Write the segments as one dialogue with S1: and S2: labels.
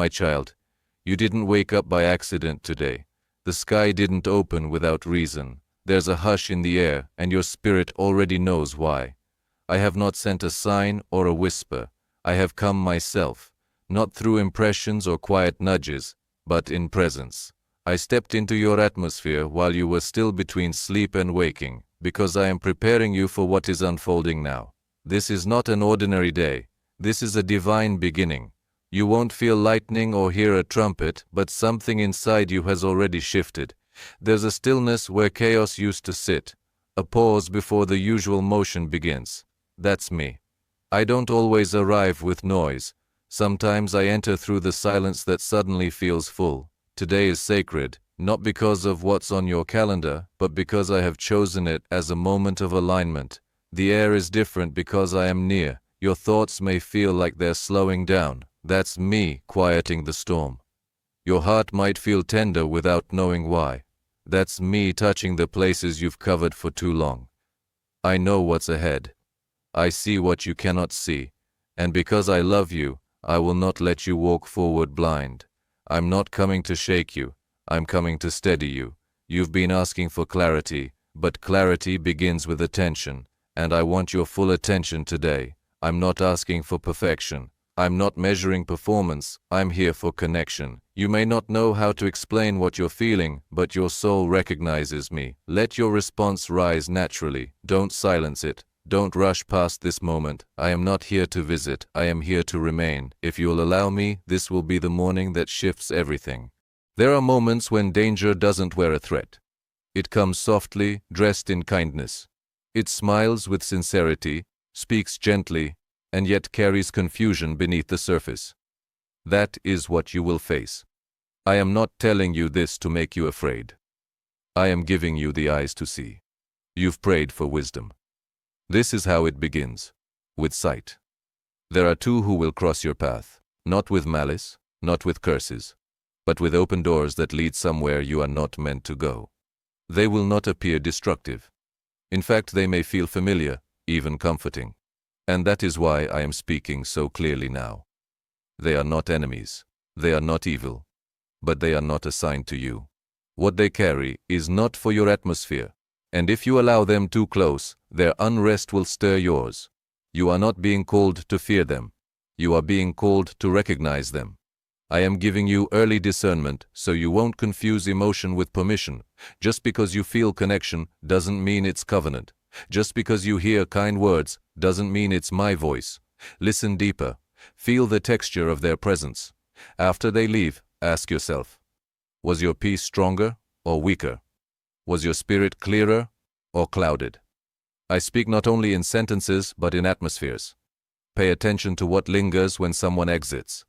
S1: My child, you didn't wake up by accident today. The sky didn't open without reason. There's a hush in the air, and your spirit already knows why. I have not sent a sign or a whisper. I have come myself, not through impressions or quiet nudges, but in presence. I stepped into your atmosphere while you were still between sleep and waking, because I am preparing you for what is unfolding now. This is not an ordinary day. This is a divine beginning. You won't feel lightning or hear a trumpet, but something inside you has already shifted. There's a stillness where chaos used to sit, a pause before the usual motion begins. That's me. I don't always arrive with noise. Sometimes I enter through the silence that suddenly feels full. Today is sacred, not because of what's on your calendar, but because I have chosen it as a moment of alignment. The air is different because I am near. Your thoughts may feel like they're slowing down. That's me quieting the storm. Your heart might feel tender without knowing why. That's me touching the places you've covered for too long. I know what's ahead. I see what you cannot see. And because I love you, I will not let you walk forward blind. I'm not coming to shake you. I'm coming to steady you. You've been asking for clarity, but clarity begins with attention. And I want your full attention today. I'm not asking for perfection. I'm not measuring performance. I'm here for connection. You may not know how to explain what you're feeling, but your soul recognizes me. Let your response rise naturally. Don't silence it. Don't rush past this moment. I am not here to visit. I am here to remain. If you'll allow me, this will be the morning that shifts everything. There are moments when danger doesn't wear a threat. It comes softly, dressed in kindness. It smiles with sincerity, speaks gently, and yet carries confusion beneath the surface. That is what you will face. I am not telling you this to make you afraid. I am giving you the eyes to see. You've prayed for wisdom. This is how it begins, with sight. There are two who will cross your path, not with malice, not with curses, but with open doors that lead somewhere you are not meant to go. They will not appear destructive. In fact, they may feel familiar, even comforting. And that is why I am speaking so clearly now. They are not enemies. They are not evil. But they are not assigned to you. What they carry is not for your atmosphere. And if you allow them too close, their unrest will stir yours. You are not being called to fear them. You are being called to recognize them. I am giving you early discernment so you won't confuse emotion with permission. Just because you feel connection doesn't mean it's covenant. Just because you hear kind words doesn't mean it's my voice. Listen deeper. Feel the texture of their presence. After they leave, ask yourself, was your peace stronger or weaker? Was your spirit clearer or clouded? I speak not only in sentences but in atmospheres. Pay attention to what lingers when someone exits.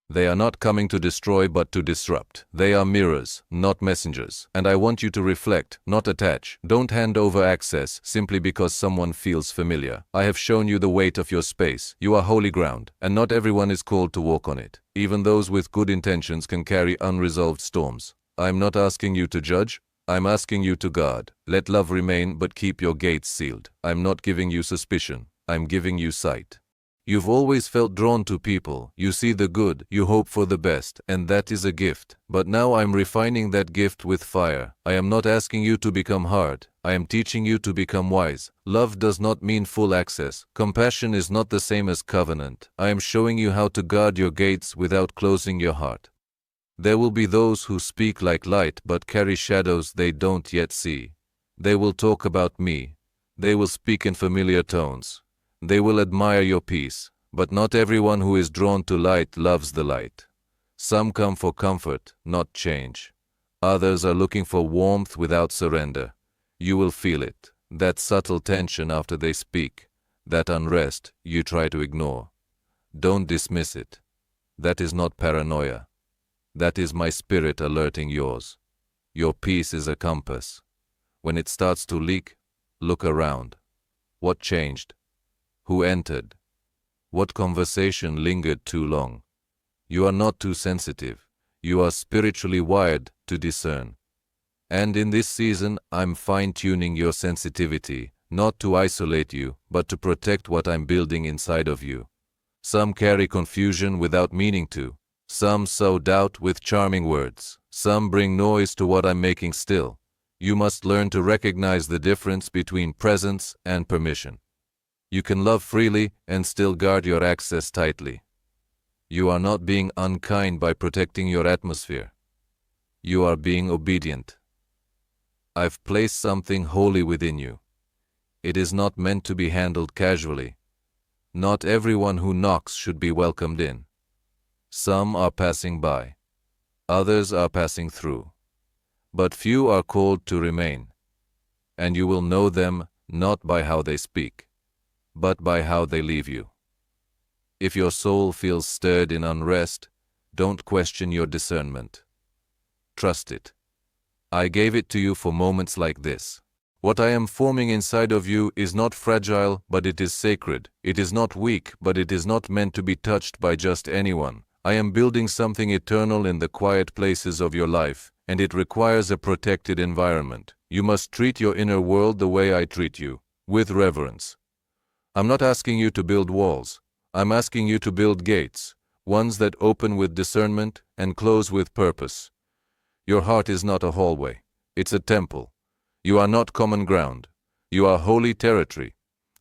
S1: They are not coming to destroy but to disrupt. They are mirrors, not messengers. And I want you to reflect, not attach. Don't hand over access simply because someone feels familiar. I have shown you the weight of your space. You are holy ground, and not everyone is called to walk on it. Even those with good intentions can carry unresolved storms. I am not asking you to judge. I'm asking you to guard. Let love remain, but keep your gates sealed. I'm not giving you suspicion. I'm giving you sight. You've always felt drawn to people. You see the good, you hope for the best, and that is a gift. But now I'm refining that gift with fire. I am not asking you to become hard. I am teaching you to become wise. Love does not mean full access. Compassion is not the same as covenant. I am showing you how to guard your gates without closing your heart. There will be those who speak like light but carry shadows they don't yet see. They will talk about me. They will speak in familiar tones. They will admire your peace, but not everyone who is drawn to light loves the light. Some come for comfort, not change. Others are looking for warmth without surrender. You will feel it, that subtle tension after they speak, that unrest you try to ignore. Don't dismiss it. That is not paranoia. That is my spirit alerting yours. Your peace is a compass. When it starts to leak, look around. What changed? Who entered? What conversation lingered too long? You are not too sensitive. You are spiritually wired to discern. And in this season, I'm fine-tuning your sensitivity, not to isolate you, but to protect what I'm building inside of you. Some carry confusion without meaning to. Some sow doubt with charming words. Some bring noise to what I'm making still. You must learn to recognize the difference between presence and permission. You can love freely and still guard your access tightly. You are not being unkind by protecting your atmosphere. You are being obedient. I've placed something holy within you. It is not meant to be handled casually. Not everyone who knocks should be welcomed in. Some are passing by. Others are passing through. But few are called to remain. And you will know them not by how they speak, but by how they leave you. If your soul feels stirred in unrest, don't question your discernment. Trust it. I gave it to you for moments like this. What I am forming inside of you is not fragile, but it is sacred. It is not weak, but it is not meant to be touched by just anyone. I am building something eternal in the quiet places of your life, and it requires a protected environment. You must treat your inner world the way I treat you, with reverence. I'm not asking you to build walls. I'm asking you to build gates, ones that open with discernment and close with purpose. Your heart is not a hallway. It's a temple. You are not common ground. You are holy territory.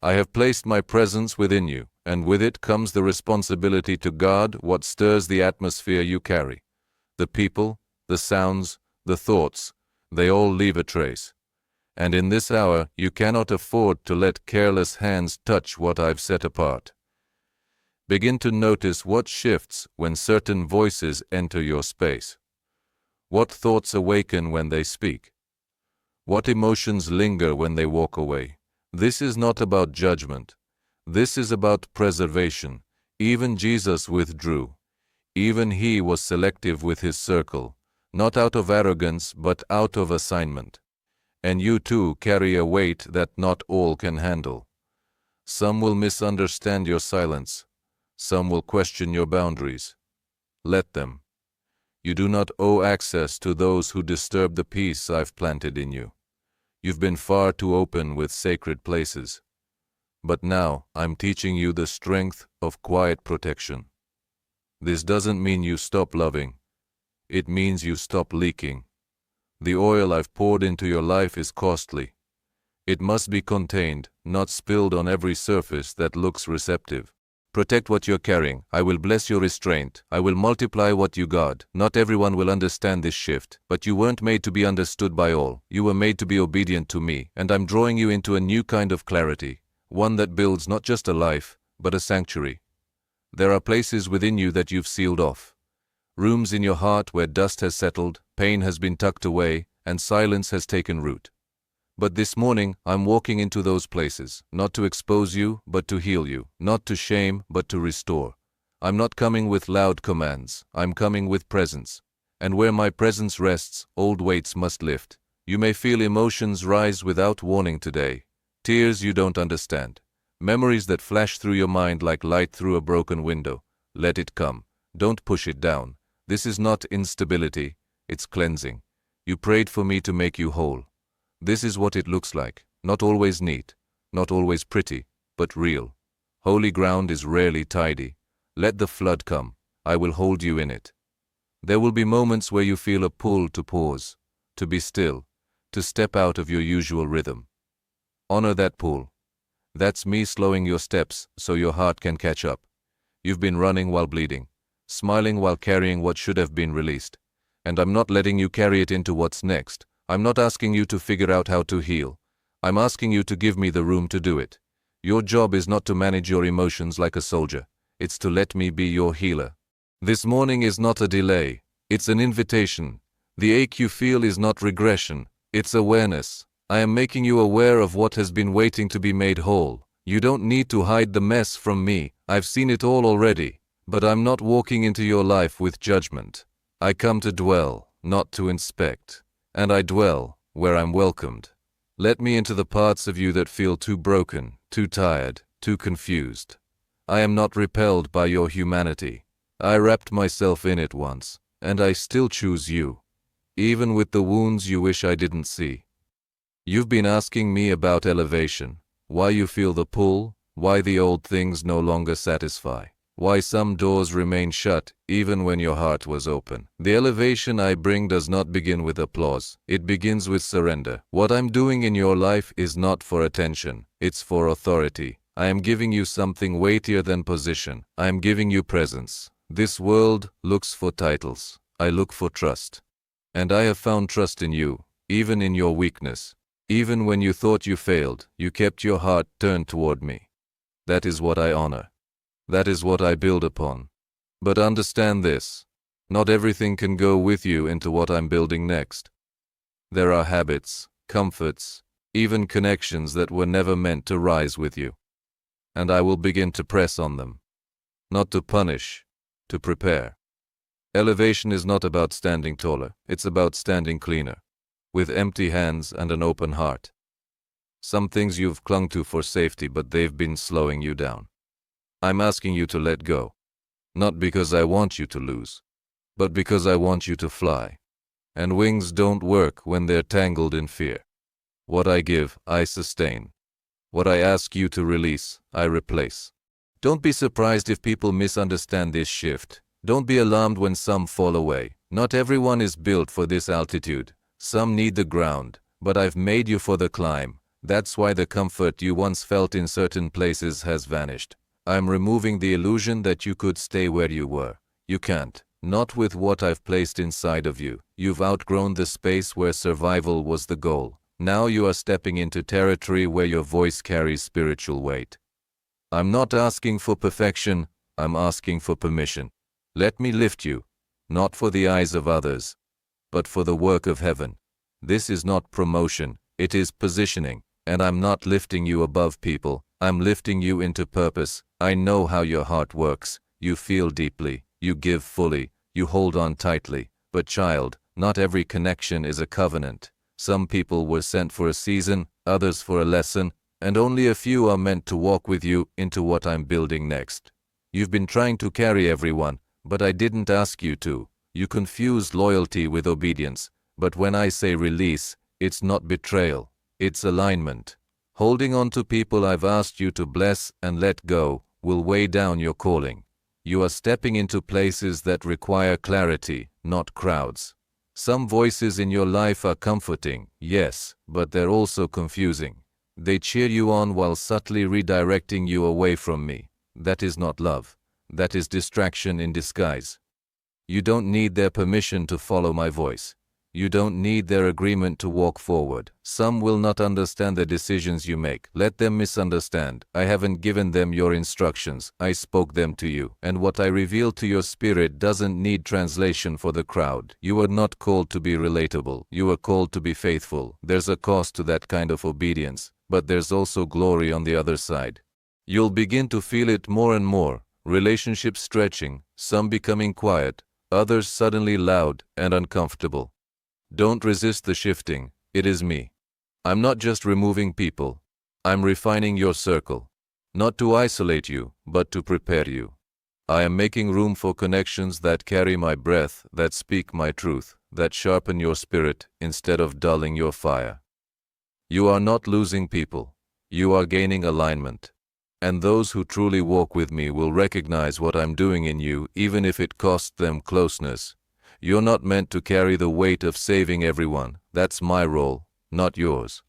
S1: I have placed my presence within you, and with it comes the responsibility to guard what stirs the atmosphere you carry. The people, the sounds, the thoughts, they all leave a trace. And in this hour, you cannot afford to let careless hands touch what I've set apart. Begin to notice what shifts when certain voices enter your space. What thoughts awaken when they speak? What emotions linger when they walk away? This is not about judgment. This is about preservation. Even Jesus withdrew. Even he was selective with his circle, not out of arrogance, but out of assignment. And you too carry a weight that not all can handle. Some will misunderstand your silence. Some will question your boundaries. Let them. You do not owe access to those who disturb the peace I've planted in you. You've been far too open with sacred places. But now I'm teaching you the strength of quiet protection. This doesn't mean you stop loving. It means you stop leaking. The oil I've poured into your life is costly. It must be contained, not spilled on every surface that looks receptive. Protect what you're carrying. I will bless your restraint. I will multiply what you guard. Not everyone will understand this shift, but you weren't made to be understood by all. You were made to be obedient to me, and I'm drawing you into a new kind of clarity, one that builds not just a life, but a sanctuary. There are places within you that you've sealed off. Rooms in your heart where dust has settled, pain has been tucked away, and silence has taken root. But this morning, I'm walking into those places, not to expose you, but to heal you, not to shame, but to restore. I'm not coming with loud commands, I'm coming with presence. And where my presence rests, old weights must lift. You may feel emotions rise without warning today. Tears you don't understand. Memories that flash through your mind like light through a broken window. Let it come. Don't push it down. This is not instability, it's cleansing. You prayed for me to make you whole. This is what it looks like, not always neat, not always pretty, but real. Holy ground is rarely tidy. Let the flood come. I will hold you in it. There will be moments where you feel a pull to pause, to be still, to step out of your usual rhythm. Honor that pull. That's me slowing your steps so your heart can catch up. You've been running while bleeding, smiling while carrying what should have been released. And I'm not letting you carry it into what's next. I'm not asking you to figure out how to heal. I'm asking you to give me the room to do it. Your job is not to manage your emotions like a soldier. It's to let me be your healer. This morning is not a delay. It's an invitation. The ache you feel is not regression. It's awareness. I am making you aware of what has been waiting to be made whole. You don't need to hide the mess from me. I've seen it all already. But I'm not walking into your life with judgment. I come to dwell, not to inspect. And I dwell where I'm welcomed. Let me into the parts of you that feel too broken, too tired, too confused. I am not repelled by your humanity. I wrapped myself in it once, and I still choose you, even with the wounds you wish I didn't see. You've been asking me about elevation, why you feel the pull, why the old things no longer satisfy. why some doors remain shut even when your heart was open. The elevation I bring does not begin with applause. It begins with surrender. What I'm doing in your life is not for attention. It's for authority. I am giving you something weightier than position. I am giving you presence. This world looks for titles. I look for trust. And I have found trust in you, even in your weakness. Even when you thought you failed, you kept your heart turned toward me. That is what I honor. That is what I build upon. But understand this. Not everything can go with you into what I'm building next. There are habits, comforts, even connections that were never meant to rise with you. And I will begin to press on them. Not to punish, to prepare. Elevation is not about standing taller, it's about standing cleaner, with empty hands and an open heart. Some things you've clung to for safety, but they've been slowing you down. I'm asking you to let go, not because I want you to lose, but because I want you to fly. And wings don't work when they're tangled in fear. What I give, I sustain. What I ask you to release, I replace. Don't be surprised if people misunderstand this shift. Don't be alarmed when some fall away. Not everyone is built for this altitude. Some need the ground, but I've made you for the climb. That's why the comfort you once felt in certain places has vanished. I'm removing the illusion that you could stay where you were. You can't. Not with what I've placed inside of you. You've outgrown the space where survival was the goal. Now you are stepping into territory where your voice carries spiritual weight. I'm not asking for perfection, I'm asking for permission. Let me lift you, not for the eyes of others, but for the work of heaven. This is not promotion, it is positioning. And I'm not lifting you above people, I'm lifting you into purpose. I know how your heart works. You feel deeply, you give fully, you hold on tightly. But child, not every connection is a covenant. Some people were sent for a season, others for a lesson, and only a few are meant to walk with you into what I'm building next. You've been trying to carry everyone, but I didn't ask you to. You confused loyalty with obedience. But when I say release, it's not betrayal, it's alignment. Holding on to people I've asked you to bless and let go will weigh down your calling. You are stepping into places that require clarity, not crowds. Some voices in your life are comforting, yes, but they're also confusing. They cheer you on while subtly redirecting you away from me. That is not love. That is distraction in disguise. You don't need their permission to follow my voice. You don't need their agreement to walk forward. Some will not understand the decisions you make. Let them misunderstand. I haven't given them your instructions. I spoke them to you. And what I reveal to your spirit doesn't need translation for the crowd. You are not called to be relatable. You are called to be faithful. There's a cost to that kind of obedience, but there's also glory on the other side. You'll begin to feel it more and more. Relationships stretching, some becoming quiet, others suddenly loud and uncomfortable. Don't resist the shifting, it is me. I'm not just removing people, I'm refining your circle. Not to isolate you, but to prepare you. I am making room for connections that carry my breath, that speak my truth, that sharpen your spirit instead of dulling your fire. You are not losing people, you are gaining alignment. And those who truly walk with me will recognize what I'm doing in you, even if it costs them closeness. You're not meant to carry the weight of saving everyone. That's my role, not yours.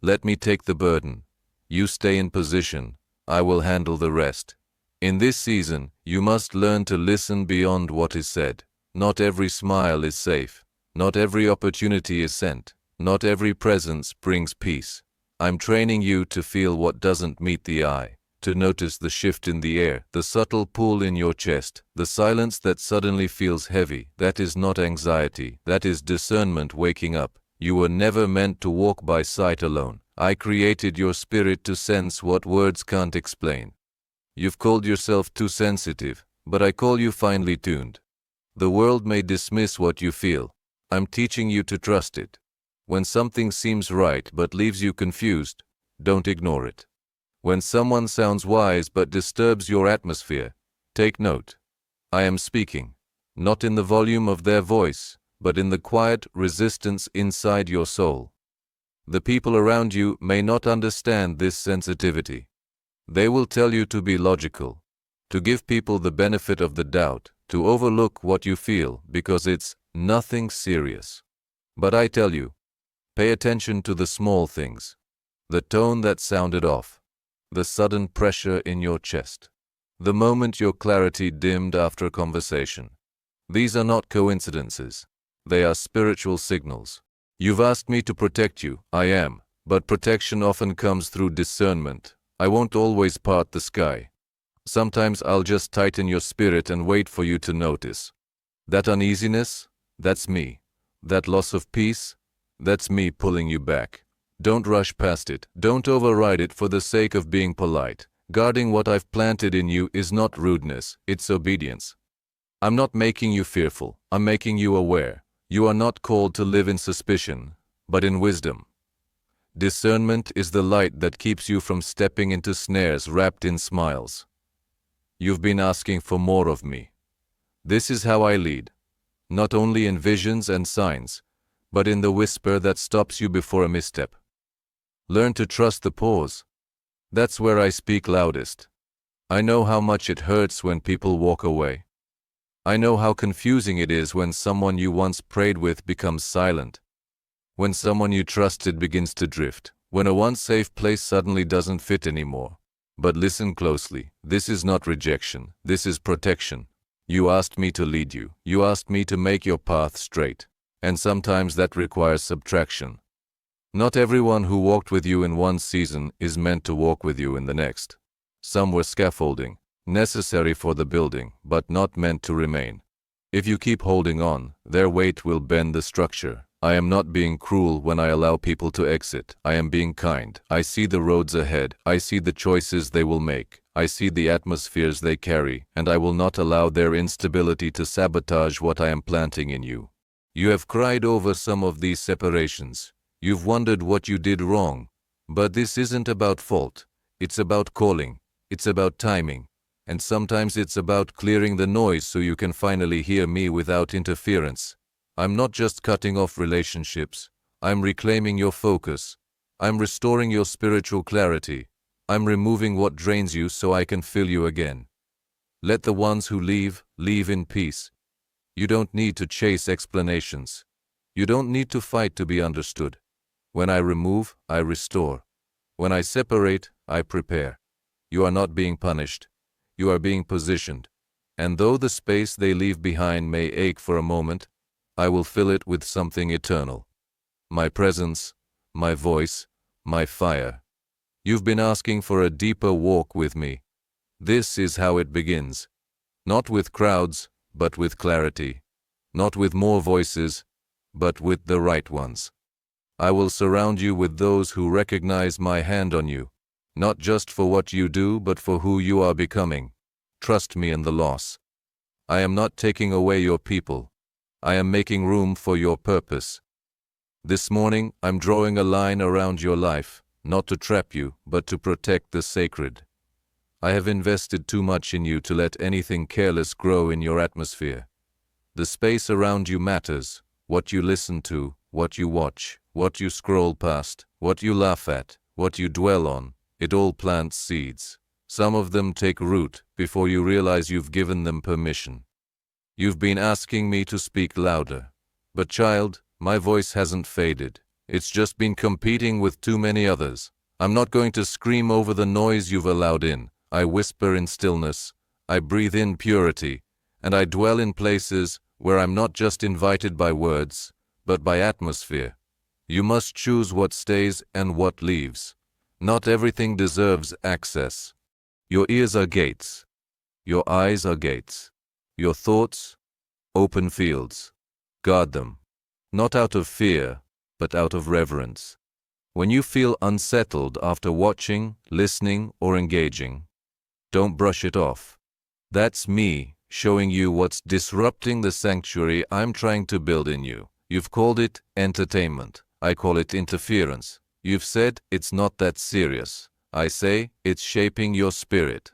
S1: Let me take the burden. You stay in position. I will handle the rest. In this season, you must learn to listen beyond what is said. Not every smile is safe. Not every opportunity is sent. Not every presence brings peace. I'm training you to feel what doesn't meet the eye. To notice the shift in the air, the subtle pull in your chest, the silence that suddenly feels heavy. That is not anxiety, that is discernment waking up. You were never meant to walk by sight alone. I created your spirit to sense what words can't explain. You've called yourself too sensitive, but I call you finely tuned. The world may dismiss what you feel. I'm teaching you to trust it. When something seems right but leaves you confused, don't ignore it. When someone sounds wise but disturbs your atmosphere, take note. I am speaking, not in the volume of their voice, but in the quiet resistance inside your soul. The people around you may not understand this sensitivity. They will tell you to be logical, to give people the benefit of the doubt, to overlook what you feel because it's nothing serious. But I tell you, pay attention to the small things. The tone that sounded off, the sudden pressure in your chest, the moment your clarity dimmed after a conversation. These are not coincidences. They are spiritual signals. You've asked me to protect you. I am. But protection often comes through discernment. I won't always part the sky. Sometimes I'll just tighten your spirit and wait for you to notice. That uneasiness, that's me. That loss of peace, that's me pulling you back. Don't rush past it. Don't override it for the sake of being polite. Guarding what I've planted in you is not rudeness, it's obedience. I'm not making you fearful. I'm making you aware. You are not called to live in suspicion, but in wisdom. Discernment is the light that keeps you from stepping into snares wrapped in smiles. You've been asking for more of me. This is how I lead, not only in visions and signs, but in the whisper that stops you before a misstep. Learn to trust the pause. That's where I speak loudest. I know how much it hurts when people walk away. I know how confusing it is when someone you once prayed with becomes silent. When someone you trusted begins to drift. When a once safe place suddenly doesn't fit anymore. But listen closely. This is not rejection. This is protection. You asked me to lead you. You asked me to make your path straight. And sometimes that requires subtraction. Not everyone who walked with you in one season is meant to walk with you in the next. Some were scaffolding, necessary for the building, but not meant to remain. If you keep holding on, their weight will bend the structure. I am not being cruel when I allow people to exit. I am being kind. I see the roads ahead. I see the choices they will make. I see the atmospheres they carry, and I will not allow their instability to sabotage what I am planting in you. You have cried over some of these separations. You've wondered what you did wrong. But this isn't about fault. It's about calling. It's about timing. And sometimes it's about clearing the noise so you can finally hear me without interference. I'm not just cutting off relationships. I'm reclaiming your focus. I'm restoring your spiritual clarity. I'm removing what drains you so I can fill you again. Let the ones who leave, leave in peace. You don't need to chase explanations. You don't need to fight to be understood. When I remove, I restore. When I separate, I prepare. You are not being punished. You are being positioned. And though the space they leave behind may ache for a moment, I will fill it with something eternal. My presence, my voice, my fire. You've been asking for a deeper walk with me. This is how it begins. Not with crowds, but with clarity. Not with more voices, but with the right ones. I will surround you with those who recognize my hand on you, not just for what you do, but for who you are becoming. Trust me in the loss. I am not taking away your people. I am making room for your purpose. This morning, I'm drawing a line around your life, not to trap you, but to protect the sacred. I have invested too much in you to let anything careless grow in your atmosphere. The space around you matters. What you listen to, what you watch, what you scroll past, what you laugh at, what you dwell on, it all plants seeds. Some of them take root before you realize you've given them permission. You've been asking me to speak louder. But child, my voice hasn't faded. It's just been competing with too many others. I'm not going to scream over the noise you've allowed in. I whisper in stillness. I breathe in purity. And I dwell in places where I'm not just invited by words, but by atmosphere. You must choose what stays and what leaves. Not everything deserves access. Your ears are gates. Your eyes are gates. Your thoughts, open fields. Guard them. Not out of fear, but out of reverence. When you feel unsettled after watching, listening, or engaging, don't brush it off. That's me showing you what's disrupting the sanctuary I'm trying to build in you. You've called it entertainment. I call it interference. You've said it's not that serious. I say it's shaping your spirit.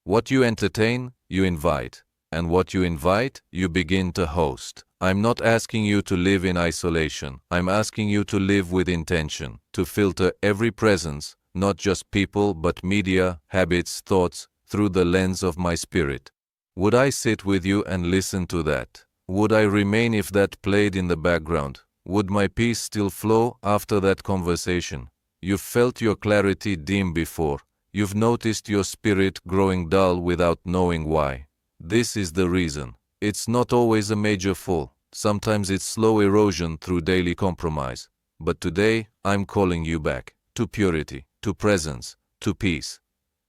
S1: What you entertain, you invite. And what you invite, you begin to host. I'm not asking you to live in isolation. I'm asking you to live with intention, to filter every presence, not just people, but media, habits, thoughts, through the lens of my spirit. Would I sit with you and listen to that? Would I remain if that played in the background? Would my peace still flow after that conversation? You've felt your clarity dim before. You've noticed your spirit growing dull without knowing why. This is the reason. It's not always a major fall. Sometimes it's slow erosion through daily compromise. But today, I'm calling you back to purity, to presence, to peace.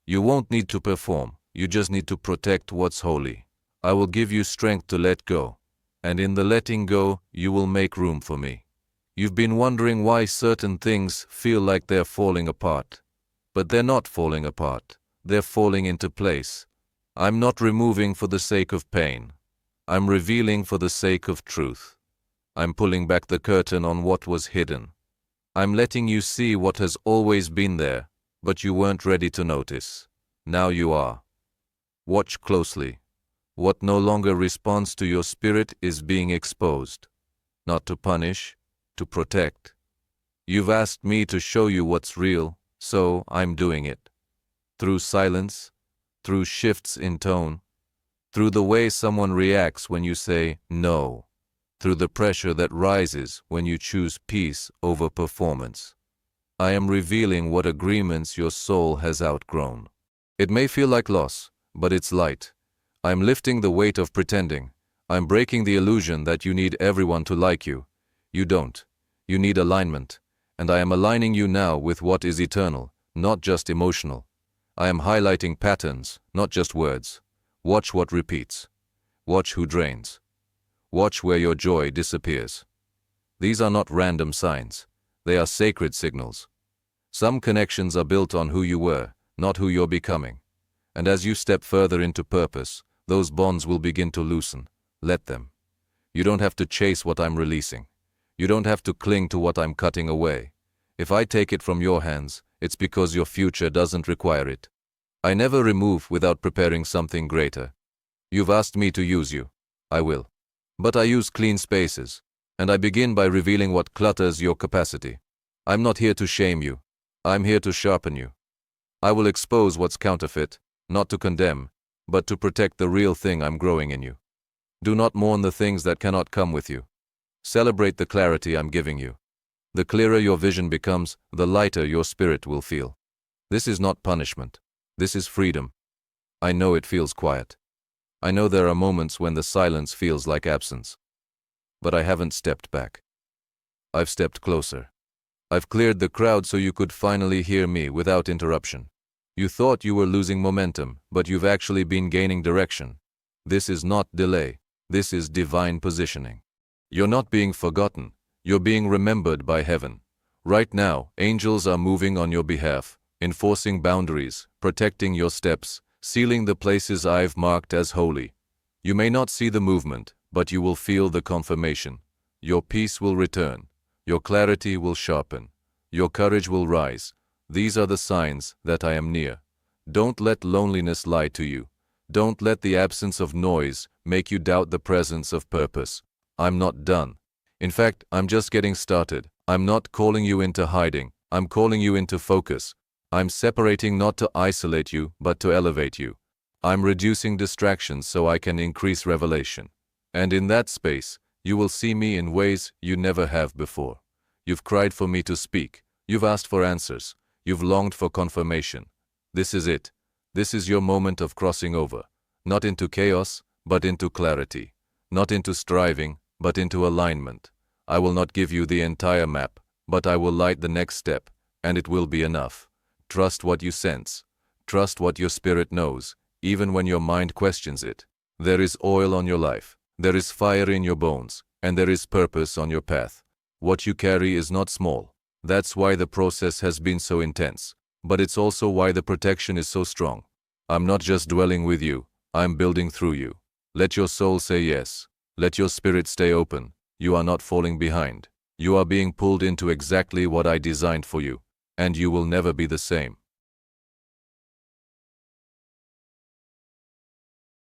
S1: You won't need to perform. You just need to protect what's holy. I will give you strength to let go. And in the letting go, you will make room for me. You've been wondering why certain things feel like they're falling apart. But they're not falling apart. They're falling into place. I'm not removing for the sake of pain. I'm revealing for the sake of truth. I'm pulling back the curtain on what was hidden. I'm letting you see what has always been there, but you weren't ready to notice. Now you are. Watch closely. What no longer responds to your spirit is being exposed. Not to punish, to protect. You've asked me to show you what's real, so I'm doing it. Through silence, through shifts in tone, through the way someone reacts when you say no, through the pressure that rises when you choose peace over performance. I am revealing what agreements your soul has outgrown. It may feel like loss, but it's light. I'm lifting the weight of pretending. I'm breaking the illusion that you need everyone to like you. You don't. You need alignment. And I am aligning you now with what is eternal, not just emotional. I am highlighting patterns, not just words. Watch what repeats. Watch who drains. Watch where your joy disappears. These are not random signs. They are sacred signals. Some connections are built on who you were, not who you're becoming. And as you step further into purpose, those bonds will begin to loosen. Let them. You don't have to chase what I'm releasing. You don't have to cling to what I'm cutting away. If I take it from your hands, it's because your future doesn't require it. I never remove without preparing something greater. You've asked me to use you. I will. But I use clean spaces, and I begin by revealing what clutters your capacity. I'm not here to shame you. I'm here to sharpen you. I will expose what's counterfeit, not to condemn, but to protect the real thing I'm growing in you. Do not mourn the things that cannot come with you. Celebrate the clarity I'm giving you. The clearer your vision becomes, the lighter your spirit will feel. This is not punishment. This is freedom. I know it feels quiet. I know there are moments when the silence feels like absence. But I haven't stepped back. I've stepped closer. I've cleared the crowd so you could finally hear me without interruption. You thought you were losing momentum, but you've actually been gaining direction. This is not delay. This is divine positioning. You're not being forgotten. You're being remembered by heaven. Right now, angels are moving on your behalf, enforcing boundaries, protecting your steps, sealing the places I've marked as holy. You may not see the movement, but you will feel the confirmation. Your peace will return. Your clarity will sharpen. Your courage will rise. These are the signs that I am near. Don't let loneliness lie to you. Don't let the absence of noise make you doubt the presence of purpose. I'm not done. In fact, I'm just getting started. I'm not calling you into hiding. I'm calling you into focus. I'm separating not to isolate you, but to elevate you. I'm reducing distractions so I can increase revelation. And in that space, you will see me in ways you never have before. You've cried for me to speak. You've asked for answers. You've longed for confirmation. This is it. This is your moment of crossing over. Not into chaos, but into clarity. Not into striving, but into alignment. I will not give you the entire map, but I will light the next step, and it will be enough. Trust what you sense. Trust what your spirit knows, even when your mind questions it. There is oil on your life. There is fire in your bones, and there is purpose on your path. What you carry is not small. That's why the process has been so intense. But it's also why the protection is so strong. I'm not just dwelling with you. I'm building through you. Let your soul say yes. Let your spirit stay open. You are not falling behind. You are being pulled into exactly what I designed for you. And you will never be the same.